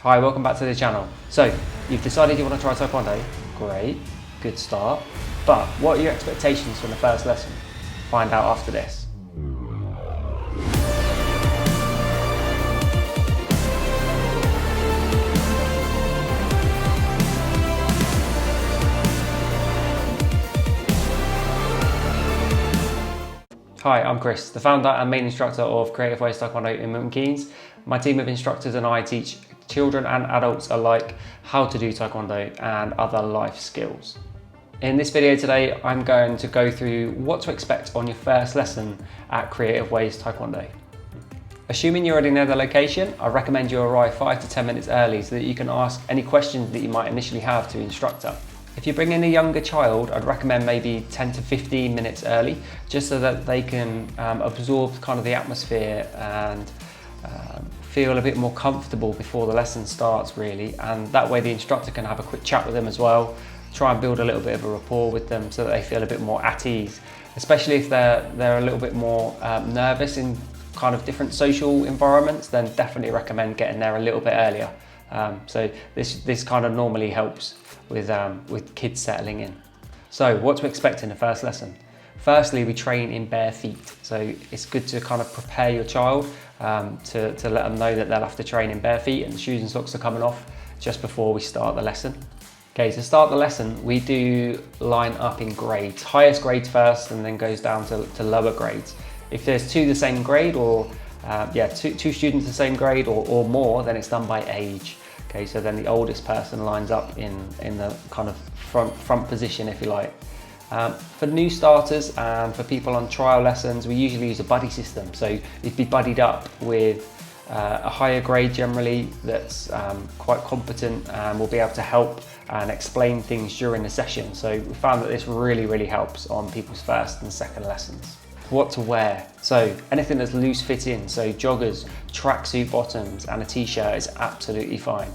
Hi, welcome back to the channel. So, you've decided you want to try Taekwondo. Great, good start. But what are your expectations from the first lesson? Find out after this. Hi, I'm Chris, the founder and main instructor of Creative Ways Taekwondo in Milton Keynes. My team of instructors and I teach children and adults alike how to do Taekwondo and other life skills. In this video today, I'm going to go through what to expect on your first lesson at Creative Ways Taekwondo. Assuming you already know the location, I recommend you arrive 5 to 10 minutes early so that you can ask any questions that you might initially have to the instructor. If you bring in a younger child, I'd recommend maybe 10 to 15 minutes early, just so that they can absorb kind of the atmosphere and feel a bit more comfortable before the lesson starts really. And that way the instructor can have a quick chat with them as well, try and build a little bit of a rapport with them so that they feel a bit more at ease, especially if they're a little bit more nervous in kind of different social environments, then definitely recommend getting there a little bit earlier. So this kind of normally helps with kids settling in. So what to expect in the first lesson? Firstly, we train in bare feet. So it's good to kind of prepare your child to let them know that they'll have to train in bare feet and the shoes and socks are coming off just before we start the lesson. Okay, to start the lesson, we do line up in grades. Highest grades first and then goes down to lower grades. If there's two the same grade or two students the same grade or more, then it's done by age. Okay, so then the oldest person lines up in the kind of front position, if you like. For new starters and for people on trial lessons, we usually use a buddy system. So you'd be buddied up with a higher grade generally that's quite competent and will be able to help and explain things during the session. So we found that this really helps on people's first and second lessons. What to wear. So anything that's loose fitting, so joggers, tracksuit bottoms and a t-shirt is absolutely fine.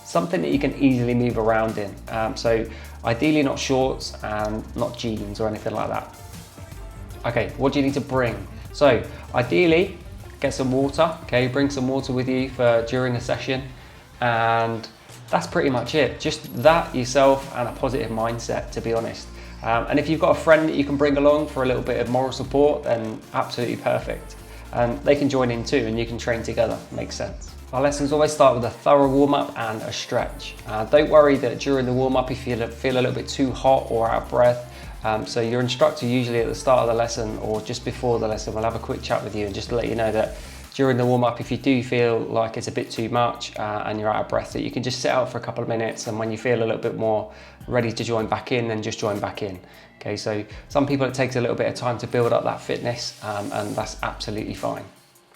Something that you can easily move around in. So ideally not shorts and not jeans or anything like that. Okay, what do you need to bring? So ideally get some water, okay? Bring some water with you for during the session, and that's pretty much it. Just that, yourself, and a positive mindset, to be honest. And if you've got a friend that you can bring along for a little bit of moral support, then absolutely perfect. And they can join in too and you can train together, makes sense. Our lessons always start with a thorough warm-up and a stretch. Don't worry that during the warm-up you feel a little bit too hot or out of breath. So your instructor usually at the start of the lesson or just before the lesson will have a quick chat with you and just to let you know that during the warm-up, if you do feel like it's a bit too much and you're out of breath, that you can just sit out for a couple of minutes, and when you feel a little bit more ready to join back in, then just join back in. Okay, so some people it takes a little bit of time to build up that fitness, and that's absolutely fine.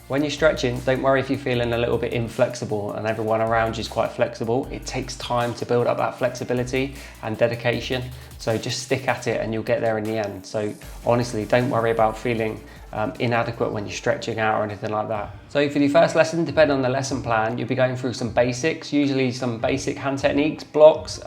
When you're stretching, don't worry if you're feeling a little bit inflexible and everyone around you is quite flexible. It takes time to build up that flexibility and dedication. So just stick at it and you'll get there in the end. So honestly, don't worry about feeling inadequate when you're stretching out or anything like that. So for your first lesson, depending on the lesson plan, you'll be going through some basics, usually some basic hand techniques, blocks,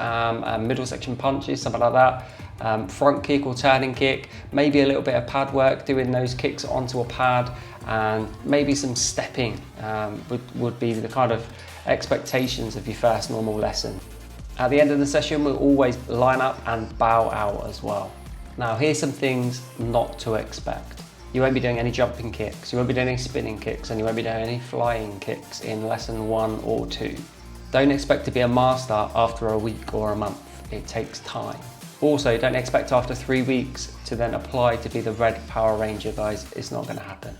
middle section punches, something like that. Front kick or turning kick, maybe a little bit of pad work, doing those kicks onto a pad, and maybe some stepping would be the kind of expectations of your first normal lesson. At the end of the session, we'll always line up and bow out as well. Now, here's some things not to expect. You won't be doing any jumping kicks, you won't be doing any spinning kicks, and you won't be doing any flying kicks in lesson 1 or 2. Don't expect to be a master after a week or a month. It takes time. Also, don't expect after 3 weeks to then apply to be the Red Power Ranger, guys. It's not going to happen.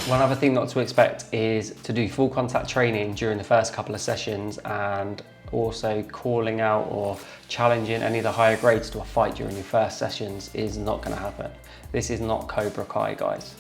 One other thing not to expect is to do full contact training during the first couple of sessions, and also calling out or challenging any of the higher grades to a fight during your first sessions is not going to happen. This is not Cobra Kai, guys.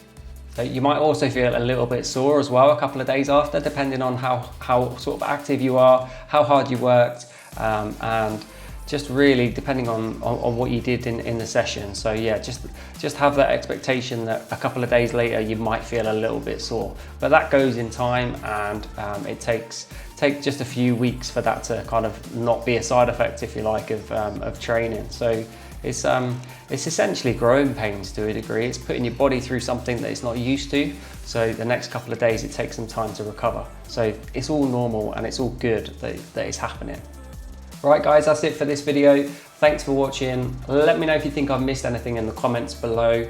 So you might also feel a little bit sore as well a couple of days after, depending on how sort of active you are, how hard you worked, and just really depending on what you did in the session. So yeah, just have that expectation that a couple of days later you might feel a little bit sore, but that goes in time, and it takes just a few weeks for that to kind of not be a side effect, if you like, of training. So It's essentially growing pains to a degree. It's putting your body through something that it's not used to. So the next couple of days, it takes some time to recover. So it's all normal and it's all good that it's happening. Right guys, that's it for this video. Thanks for watching. Let me know if you think I've missed anything in the comments below.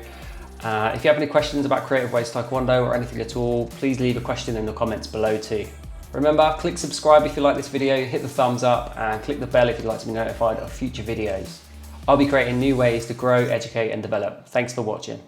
If you have any questions about Creative Ways Taekwondo or anything at all, please leave a question in the comments below too. Remember, click subscribe if you like this video, hit the thumbs up and click the bell if you'd like to be notified of future videos. I'll be creating new ways to grow, educate and develop. Thanks for watching.